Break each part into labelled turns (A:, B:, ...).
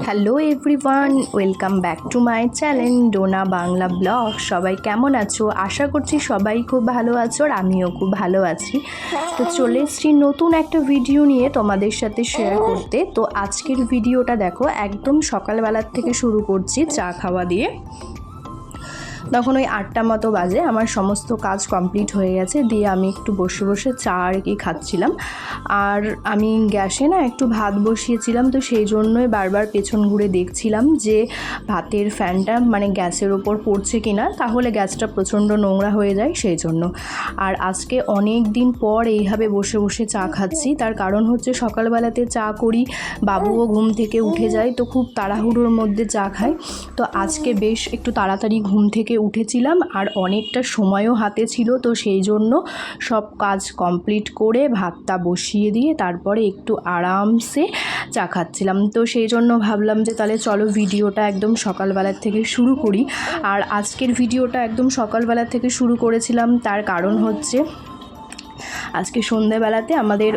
A: Hello everyone, welcome back to my channel Dona Bangla blog. সবাই কেমন আছো? আশা করছি সবাই খুব ভালো আছো আর আমিও খুব ভালো আছি। তো চলে এসেছি নতুন একটা ভিডিও নিয়ে তোমাদের সাথে শেয়ার করতে। তো আজকের ভিডিওটা দেখো, একদম সকালবেলার থেকে শুরু করছি চা খাওয়া দিয়ে। তখন ওই 8টা মতো বাজে, আমার সমস্ত কাজ কমপ্লিট হয়ে গেছে, দিয়ে আমি একটু বসে বসে চা আর কি খাচ্ছিলাম। আর আমি গ্যাসে না একটু ভাত বসিয়েছিলাম, তো সেই জন্যই বারবার পেছন ঘুরে দেখছিলাম যে ভাতের ফ্যানটা মানে গ্যাসের ওপর পড়ছে কিনা, তাহলে গ্যাসটা প্রচণ্ড নোংরা হয়ে যায় সেই জন্য। আর আজকে অনেক দিন পর এইভাবে বসে বসে চা খাচ্ছি, তার কারণ হচ্ছে সকালবেলাতে চা করি, বাবুও ঘুম থেকে উঠে যায়, তো খুব তাড়াহুড়োর মধ্যে চা খাই। তো আজকে বেশ একটু তাড়াতাড়ি ঘুম থেকে উঠেছিলাম আর অনেকটা সময়ও হাতে ছিল, তো সেই জন্য সব কাজ কমপ্লিট করে ভাতটা বসিয়ে দিয়ে তারপরে একটু আরামসে চা খাচ্ছিলাম। তো সেই জন্য ভাবলাম যে তাহলে চলো ভিডিওটা একদম সকালবেলার থেকে শুরু করি। আর আজকের ভিডিওটা একদম সকালবেলা থেকে শুরু করেছিলাম, তার কারণ হচ্ছে আজকে সন্ধ্যেবেলাতে আমাদের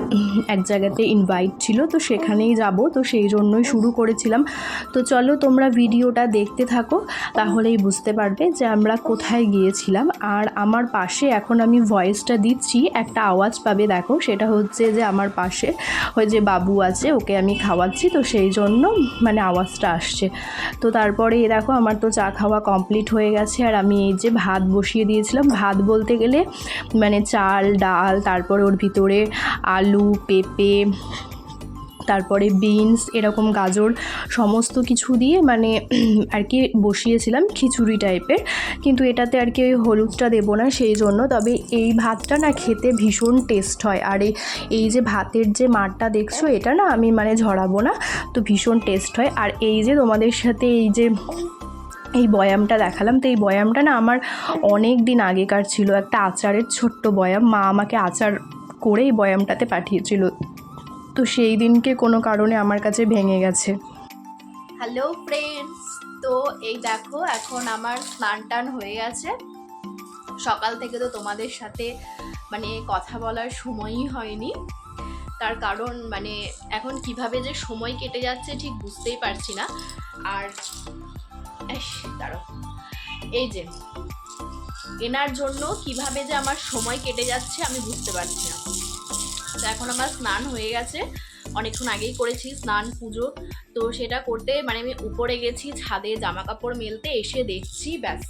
A: এক জায়গাতে ইনভাইট ছিল, তো সেখানেই যাব, তো সেই জন্যই শুরু করেছিলাম। তো চলো তোমরা ভিডিওটা দেখতে থাকো, তাহলেই বুঝতে পারবে যে আমরা কোথায় গিয়েছিলাম। আর আমার পাশে এখন আমি ভয়েসটা দিচ্ছি, একটা আওয়াজ পাবে দেখো, সেটা হচ্ছে যে আমার পাশে ওই যে বাবু আছে, ওকে আমি খাওয়াচ্ছি, তো সেই জন্য মানে আওয়াজটা আসছে। তো তারপরে দেখো আমার তো চা খাওয়া কমপ্লিট হয়ে গেছে, আর আমি এই যে ভাত বসিয়ে দিয়েছিলাম। ভাত বলতে গেলে মানে চাল ডাল, তারপরে ওর ভিতরে আলু পেঁপে, তারপরে বিনস, এরকম গাজর সমস্ত কিছু দিয়ে মানে আর কি বসিয়েছিলাম খিচুড়ি টাইপের। কিন্তু এটাতে আর কি ওই হলুদটা দেবো না সেই জন্য। তবে এই ভাতটা না খেতে ভীষণ টেস্ট হয়। আর এই যে ভাতের যে মারটা দেখছো, এটা না আমি মানে ঝরাবো না, তো ভীষণ টেস্ট হয়। আর এই যে তোমাদের সাথে এই বয়ামটা দেখালাম, তো এই বয়ামটা না আমার অনেক দিন আগেকার ছিল, একটা আচারের ছোট্ট বয়াম, মা আমাকে আচার করে এই বয়ামটাতে পাঠিয়েছিল, তো সেই দিনকে কোনো কারণে আমার কাছে ভেঙে গেছে। হ্যালো ফ্রেন্ডস, তো এই দেখো এখন আমার স্নান টান হয়ে গেছে। সকাল থেকে তো তোমাদের সাথে মানে কথা বলার সময়ই হয়নি, তার কারণ মানে এখন কিভাবে যে সময় কেটে যাচ্ছে ঠিক বুঝতেই পারছি না। আর দাঁড়াও, এই যে এনার জন্য কিভাবে যে আমার সময় কেটে যাচ্ছে আমি বুঝতে পারছি না। তো এখন আমার স্নান হয়ে গেছে, অনেকক্ষণ আগেই করেছি স্নান পুজো। তো সেটা করতে মানে আমি উপরে গেছি ছাদে জামা কাপড় মেলতে, এসে দেখছি ব্যাস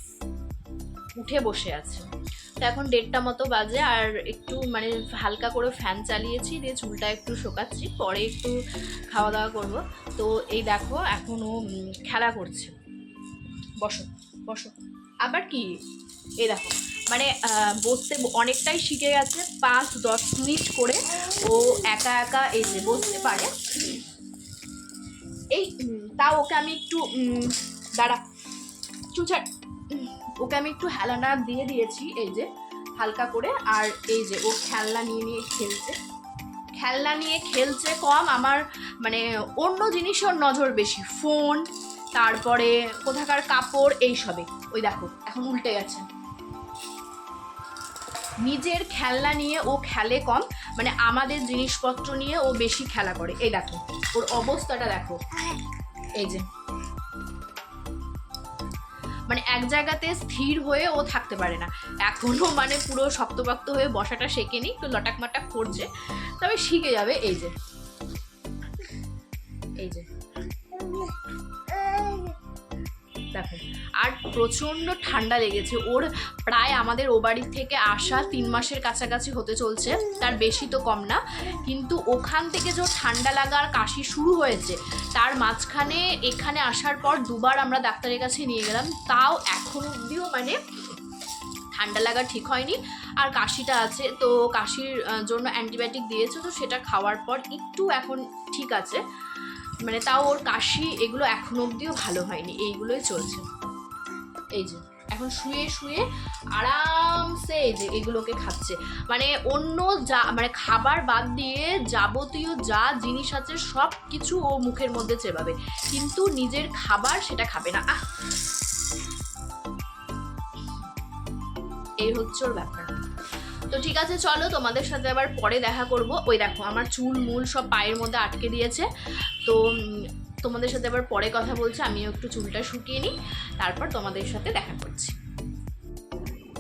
A: উঠে বসে আছে। তো এখন 1:30 মতো বাজে, আর একটু মানে হালকা করে ফ্যান চালিয়েছি, দিয়ে চুলটা একটু শোকাচ্ছি, পরে একটু খাওয়া দাওয়া করব। তো এই দেখো এখন ও খেলা করছে। বসো বসো, আবার কি, এই দেখো মানে বসতে অনেকটাই শিখে গেছে, 5-10 মিনিট করে ও একা একা এই যে বসতে পারে। এই তাও ওকে আমি একটু দাঁড়া চুচার, ওকে আমি একটু হেলানা দিয়ে দিয়েছি এই যে হালকা করে। আর এই যে ও খেলনা নিয়ে খেলছে, খেলনা নিয়ে খেলছে কম, আমার মানে অন্য জিনিসে ওর নজর বেশি, ফোন, তারপরে কোথাকার কাপড়, এইসবে। ওই দেখো এখন উল্টে গেছে, নিজের খেলনা নিয়ে ও খেলে কম, মানে আমাদের জিনিসপত্র নিয়ে ও বেশি খেলা করে। এই দেখো ওর অবস্থাটা দেখো, এই যে মানে এক জায়গাতে স্থির হয়ে ও থাকতে পারে না এখনো, মানে পুরো শক্তপোক্ত হয়ে বসাটা শেখেনি, একটু লটাক মাটাক করছে, তবে শিখে যাবে। এই যে এই যে দেখো, আর প্রচণ্ড ঠান্ডা লেগেছে ওর, প্রায় আমাদের ও বাড়ির থেকে আসা 3 মাসের কাছাকাছি হতে চলছে, তার বেশি তো কম না। কিন্তু ওখান থেকে যে ঠান্ডা লাগা আর কাশি শুরু হয়েছে, তার মাঝখানে এখানে আসার পর 2বার আমরা ডাক্তারের কাছে নিয়ে গেলাম, তাও এখন অবধিও মানে ঠান্ডা লাগা ঠিক হয়নি। আর কাশিটা আছে, তো কাশির জন্য অ্যান্টিবায়োটিক দিয়েছে, তো সেটা খাওয়ার পর একটু এখন ঠিক আছে, মানে তাও ওর কাশি এগুলো এখন অবধিও ভালো হয়নি, এইগুলোই চলছে। এই যে এখন শুয়ে শুয়ে আরামসে এই যে এগুলোকে খাচ্ছে, মানে অন্য যা মানে খাবার বাদ দিয়ে যাবতীয় যা জিনিস আছে সব কিছু ও মুখের মধ্যে চেবাবে, কিন্তু নিজের খাবার সেটা খাবে না। এই হচ্ছে ওর ব্যাপার। তো ঠিক আছে, চলো তোমাদের সাথে আবার পরে দেখা করব। ওই দেখো আমার চুল মূল সব পায়ের মধ্যে আটকে দিয়েছে, তো
B: তোমাদের সাথে আবার পরে কথা বলছি, আমিও একটু চুলটা শুকিয়ে নিই, তারপর তোমাদের সাথে দেখা করছি।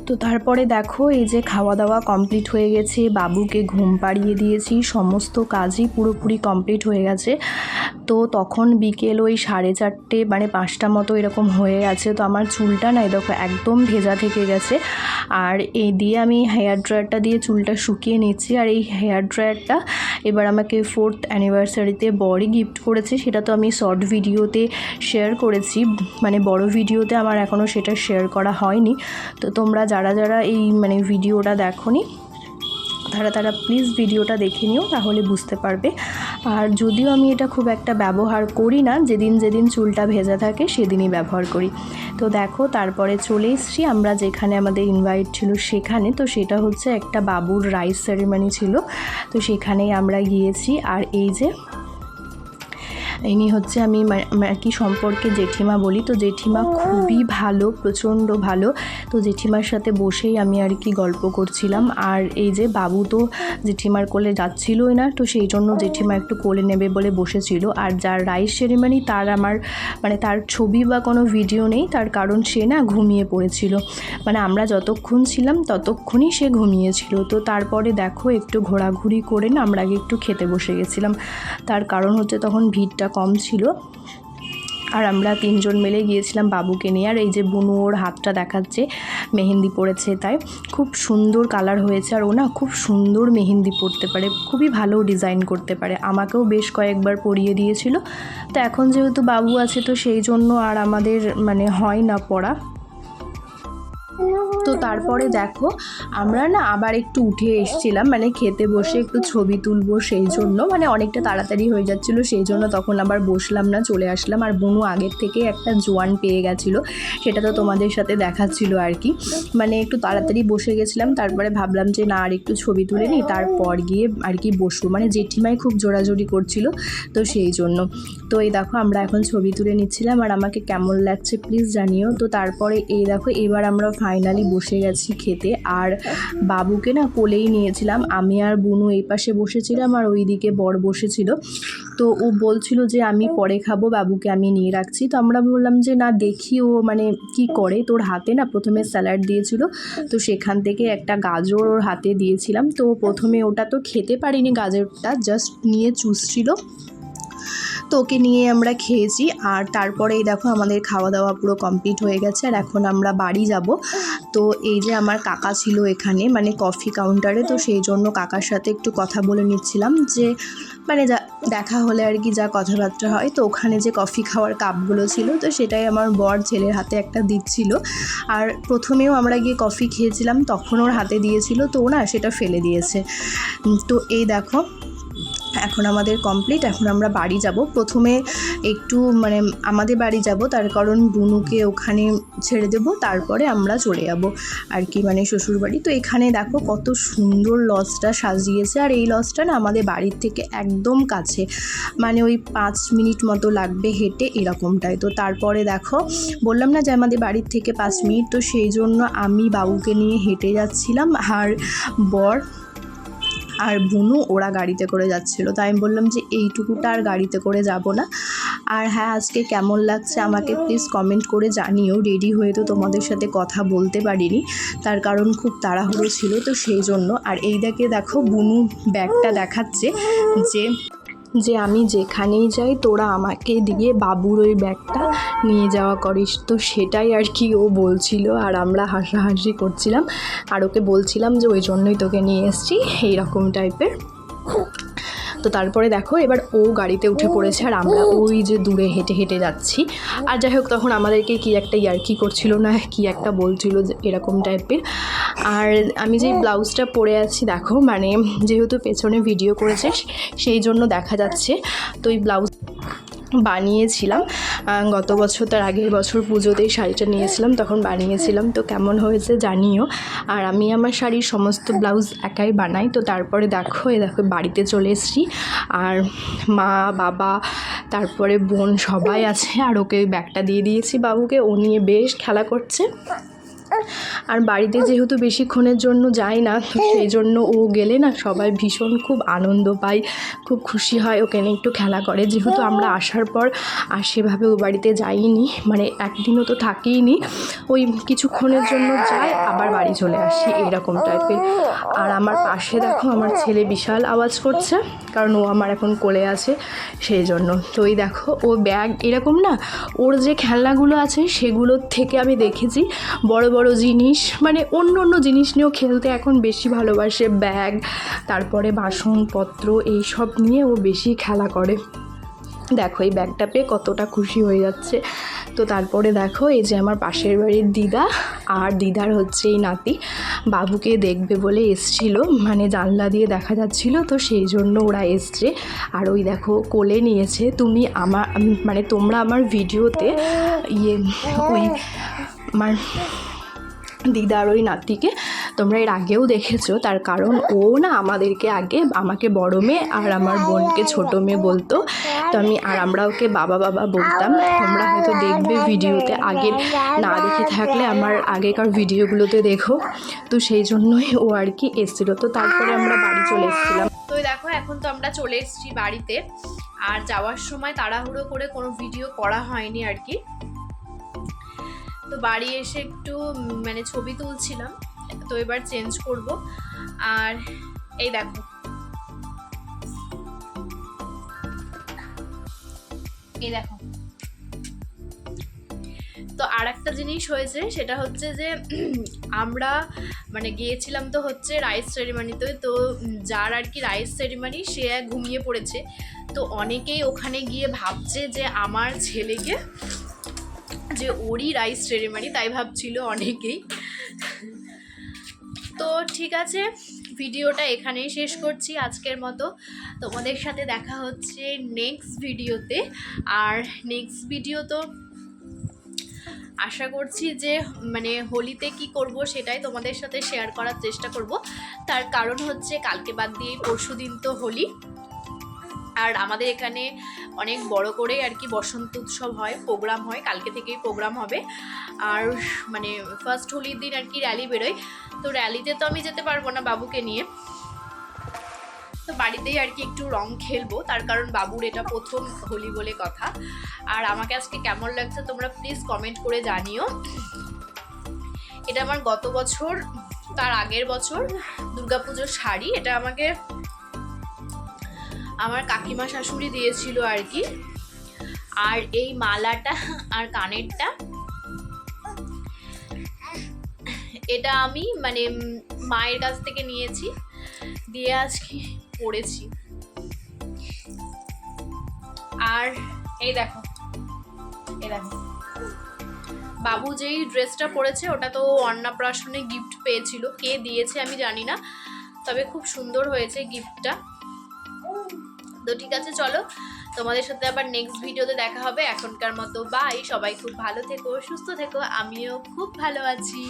A: তো তারপরে দেখো এই যে খাওয়া দাওয়া কমপ্লিট হয়ে গেছে, বাবুকে ঘুম পাড়িয়ে দিয়েছি, সমস্ত কাজই পুরোপুরি কমপ্লিট হয়ে গেছে। তো তখন বিকেল ওই 4:30 মানে 5টা মতো এরকম হয়ে গেছে। তো আমার চুলটা না দেখো একদম ভেজা থেকে গেছে, আর এই দিয়ে আমি হেয়ার ড্রায়ারটা দিয়ে চুলটা শুকিয়ে নিচ্ছি। আর এই হেয়ার ড্রায়ারটা এবার আমাকে 4th অ্যানিভার্সারিতে বরই গিফট করেছে, সেটা তো আমি শর্ট ভিডিওতে শেয়ার করেছি, মানে বড় ভিডিওতে আমার এখনও সেটা শেয়ার করা হয়নি। তো তোমরা যারা যারা এই মানে ভিডিওটা দেখোনি তারা প্লিজ ভিডিওটা দেখে নিও, তাহলে বুঝতে পারবে। আর যদিও আমি এটা খুব একটা ব্যবহার করি না, যেদিন চুলটা ভেজা থাকে সেদিনই ব্যবহার করি। তো দেখো তারপরে চলে এসেছি আমরা যেখানে আমাদের ইনভাইট ছিল সেখানে। তো সেটা হচ্ছে একটা বাবুর রাইস সেরিমনি ছিল, তো সেখানেই আমরা গিয়েছি। আর এই যে ইনি হচ্ছে আমি আর কি সম্পর্কে জেঠিমা বলি। তো জেঠিমা খুবই ভালো, প্রচণ্ড ভালো। তো জেঠিমার সাথে বসেই আমি আর কি গল্প করছিলাম। আর এই যে বাবু তো জেঠিমার কোলে যাচ্ছিলই না, তো সেই জন্য জেঠিমা একটু কোলে নেবে বলে বসেছিল। আর যার রাইস সেরিমনি তার আমার মানে তার ছবি বা কোনো ভিডিও নেই, তার কারণ সে না ঘুমিয়ে পড়েছিল, মানে আমরা যতক্ষণ ছিলাম ততক্ষণই সে ঘুমিয়েছিল। তো তারপরে দেখো একটু ঘোরাঘুরি করে না আমরা আগে একটু খেতে বসে গেছিলাম, তার কারণ হচ্ছে তখন ভিড়টা কম ছিল। আর আমরা 3 জন মিলে গিয়েছিলাম বাবুকে নিয়ে। আর এই যে বুনু ওর হাতটা দেখাচ্ছে, মেহেন্দি পড়েছে, তাই খুব সুন্দর কালার হয়েছে। আর ও না খুব সুন্দর মেহেন্দি পড়তে পারে, খুবই ভালো ডিজাইন করতে পারে, আমাকেও বেশ কয়েকবার পরিয়ে দিয়েছিল। তো এখন যেহেতু বাবু আছে তো সেই জন্য আর আমাদের মানে হয় না পড়া। তো তারপরে দেখো আমরা না আবার একটু উঠে এসেছিলাম, মানে খেতে বসে একটু ছবি তুলবো, সেই জন্য মানে অনেকটা তাড়াতাড়ি হয়ে যাচ্ছিলো, সেই জন্য তখন আবার বসলাম না, চলে আসলাম। আর বুনু আগের থেকে একটা জোয়ান পেয়ে গেছিলো, সেটা তো তোমাদের সাথে দেখাচ্ছিলো আর কি। মানে একটু তাড়াতাড়ি বসে গেছিলাম, তারপরে ভাবলাম যে না আর একটু ছবি তুলে নিই, তারপর গিয়ে আর কি বসবো, মানে জেঠিমাই খুব জোরাজোরি করছিল, তো সেই জন্য। তো এই দেখো আমরা এখন ছবি তুলে নিচ্ছিলাম, আর আমাকে কেমন লাগছে প্লিজ জানিও। তো তারপরে এই দেখো এবার আমরা ফাইনালি বসে গেছি খেতে। আর বাবুকে না কোলেই নিয়েছিলাম, আমি আর বুনু এই পাশে বসেছিলাম আর ওইদিকে বর বসেছিল। তো ও বলছিল যে আমি পরে খাবো, বাবুকে আমি নিয়ে রাখছি। তো আমরা বললাম যে না দেখি ও মানে কি করে। তোর হাতে না প্রথমে স্যালাড দিয়েছিল, তো সেখান থেকে একটা গাজর ওর হাতে দিয়েছিলাম। তো প্রথমে ওটা তো খেতে পারিনি, গাজরটা জাস্ট নিয়ে চুষছিল। তো ওকে নিয়ে আমরা খেয়েছি। আর তারপরে এই দেখো আমাদের খাওয়া দাওয়া পুরো কমপ্লিট হয়ে গেছে, আর এখন আমরা বাড়ি যাব। তো এই যে আমার কাকা ছিল এখানে মানে কফি কাউন্টারে, তো সেই জন্য কাকার সাথে একটু কথা বলে নিচ্ছিলাম, যে মানে যা দেখা হলে আর কি যা কথাবার্তা হয়। তো ওখানে যে কফি খাওয়ার কাপগুলো ছিল, তো সেটাই আমার বর ছেলের হাতে একটা দিচ্ছিল। আর প্রথমেও আমরা গিয়ে কফি খেয়েছিলাম, তখন ওর হাতে দিয়েছিল, তো ও না সেটা ফেলে দিয়েছে। তো এই দেখো এখন আমাদের কমপ্লিট, এখন আমরা বাড়ি যাব। প্রথমে একটু মানে আমাদের বাড়ি যাব, তার কারণ বুনুকে ওখানে ছেড়ে দেব, তারপরে আমরা চলে যাব আর কি মানে শ্বশুর বাড়ি। তো এখানে দেখো কত সুন্দর লজটা সাজিয়েছে, আর এই লজটা না আমাদের বাড়ির থেকে একদম কাছে, মানে ওই 5 মিনিট মতো লাগবে হেঁটে এরকমটাই। তো তারপরে দেখো বললাম না যে আমাদের বাড়ির থেকে 5 মিনিট, তো সেই জন্য আমি বাবুকে নিয়ে হেঁটে যাচ্ছিলাম, আর বর আর বুনু ওরা গাড়িতে করে যাচ্ছিল। তাই আমি বললাম যে এইটুকুটা আর গাড়িতে করে যাব না। আর হ্যাঁ, আজকে কেমন লাগছে আমাকে প্লিজ কমেন্ট করে জানিও। রেডি হয়ে তো তোমাদের সাথে কথা বলতে পারিনি, তার কারণ খুব তাড়াহুড়ো ছিল, তো সেই জন্য। আর এই দেখো বুনু ব্যাগটা দেখাচ্ছে যে আমি যেখানেই যাই তোরা আমাকে দিয়ে বাবুর ওই ব্যাগটা নিয়ে যাওয়া করিস। তো সেটাই আর কি ও বলছিল, আর আমরা হাসাহাসি করছিলাম, আর ওকে বলছিলাম যে ওই জন্যই তোকে নিয়ে এসেছি, এইরকম টাইপের। তো তারপরে দেখো এবার ও গাড়িতে উঠে পড়েছে, আর আমরা ওই যে দূরে হেঁটে হেঁটে যাচ্ছি। আর যাই হোক তখন আমাদেরকে কি একটা ইয়ার্কি করছিল না কি একটা বলছিল যে এরকম টাইপের। আর আমি যেই ব্লাউজটা পরে আছি দেখো, মানে যেহেতু পেছনে ভিডিও করেছে সেই জন্য দেখা যাচ্ছে। তো এই ব্লাউজ বানিয়েছিলাম গত বছর, তার আগের বছর পুজোতেই শাড়িটা নিয়েছিলাম, তখন বানিয়েছিলাম। তো কেমন হয়েছে জানিও। আর আমি আমার শাড়ির সমস্ত ব্লাউজ একাই বানাই। তো তারপরে দেখো বাড়িতে চলে এসেছি, আর মা বাবা তারপরে বোন সবাই আছে, আর ওকে ব্যাগটা দিয়ে দিয়েছি বাবুকে, ও নিয়ে বেশ খেলা করছে। আর বাড়িতে যেহেতু বেশিক্ষণের জন্য যাই না, তো সেই জন্য ও গেলে না সবাই ভীষণ খুব আনন্দ পায়, খুব খুশি হয়, ওকে নিয়ে একটু খেলা করে। যেহেতু আমরা আসার পর আর সেভাবে ও বাড়িতে যাইনি, মানে একদিনও তো থাকিনি, ওই কিছুক্ষণের জন্য যায় আবার বাড়ি চলে আসি এরকম টাইপের। আর আমার পাশে দেখো আমার ছেলে বিশাল আওয়াজ করছে, কারণ ও আমার এখন কোলে আছে সেই জন্য। তো ওই দেখো ও ব্যাগ এরকম না, ওর যে খেলনাগুলো আছে সেগুলোর থেকে আমি দেখেছি বড় বড় জিনিস, মানে অন্য অন্য জিনিস নিয়েও খেলতে এখন বেশি ভালোবাসে। ব্যাগ, তারপরে বাসনপত্র, এই সব নিয়ে ও বেশি খেলা করে। দেখো এই ব্যাগটা পেয়ে কতটা খুশি হয়ে যাচ্ছে। তো তারপরে দেখো এই যে আমার পাশের বাড়ির দিদা আর দিদার হচ্ছে এই নাতি বাবুকে দেখবে বলে এসছিল, মানে জানলা দিয়ে দেখা যাচ্ছিল, তো সেই জন্য ওরা এসছে। আর ওই দেখো কোলে নিয়েছে। তুমি আমার মানে তোমরা আমার ভিডিওতে ওই আমার দিদার ওই নাতিকে তোমরা এর আগেও দেখেছো, তার কারণ ও না আমাদেরকে আগে আমাকে বড় মেয়ে আর আমার বোনকে ছোটো মেয়ে বলতো, তো আমরা ওকে বাবা বাবা বলতাম। তোমরা হয়তো দেখবে ভিডিওতে, আগে না দেখে থাকলে আমার আগেকার ভিডিওগুলোতে দেখো। তো সেই জন্যই ও আর কি এসেছিলো। তো তারপরে আমরা বাড়ি চলে এসেছিলাম।
B: তো দেখো এখন তো আমরা চলে এসেছি বাড়িতে, আর যাওয়ার সময় তাড়াহুড়ো করে কোনো ভিডিও করা হয়নি আর কি। তো বাড়ি এসে একটু মানে ছবি তুলছিলাম, তো এবার চেঞ্জ করব। আর এই দেখো তো আর একটা জিনিস হয়েছে, সেটা হচ্ছে যে আমরা মানে গিয়েছিলাম তো হচ্ছে রাইস সেরিমনিতে। তো যার আর কি রাইস সেরিমনি সে ঘুমিয়ে পড়েছে। তো অনেকেই ওখানে গিয়ে ভাবছে যে আমার ছেলেকে যে ওরই রাইস সেরিমনি, তাই ভাবছিল অনেকেই। তো ঠিক আছে, ভিডিওটা এখানেই শেষ করছি আজকের মতো। তোমাদের সাথে দেখা হচ্ছে নেক্সট ভিডিওতে। আর নেক্সট ভিডিও তো আশা করছি যে মানে হোলিতে কি করব সেটাই তোমাদের সাথে শেয়ার করার চেষ্টা করব। তার কারণ হচ্ছে কালকে বাদ দিয়ে পরশু দিন তো হোলি, আর আমাদের এখানে অনেক বড় করে আর কি বসন্ত উৎসব হয়, প্রোগ্রাম হয়, কালকে থেকেই প্রোগ্রাম হবে। আর মানে ফার্স্ট হোলির দিন আর কি র্যালি বেরোয়। তো র্যালিতে তো আমি যেতে পারবো না বাবুকে নিয়ে, তো বাড়িতেই আর কি একটু রং খেলবো, তার কারণ বাবুর এটা প্রথম হোলি বলে কথা। আর আমাকে আজকে কেমন লাগছে তোমরা প্লিজ কমেন্ট করে জানিও। এটা আমার গত বছর তার আগের বছর দুর্গাপুজোর শাড়ি, এটা আমাকে আমার কাকিমা শাশুড়ি দিয়েছিল আর কি। আর এই মালাটা আর কানেরটা এটা আমি মানে মায়ের কাছ থেকে নিয়েছি, দিয়ে আজকে পরেছি। আর এই দেখো বাবু যেই ড্রেসটা পরেছে ওটা তো অন্নপ্রাশনে গিফট পেয়েছিল, কে দিয়েছে আমি জানি না, তবে খুব সুন্দর হয়েছে গিফটটা। তো ঠিক আছে, চলো তোমাদের সাথে আবার নেক্সট ভিডিওতে দেখা হবে। এখনকার মতো বাই, সবাই খুব ভালো থেকো, সুস্থ থেকো, আমিও খুব ভালো আছি।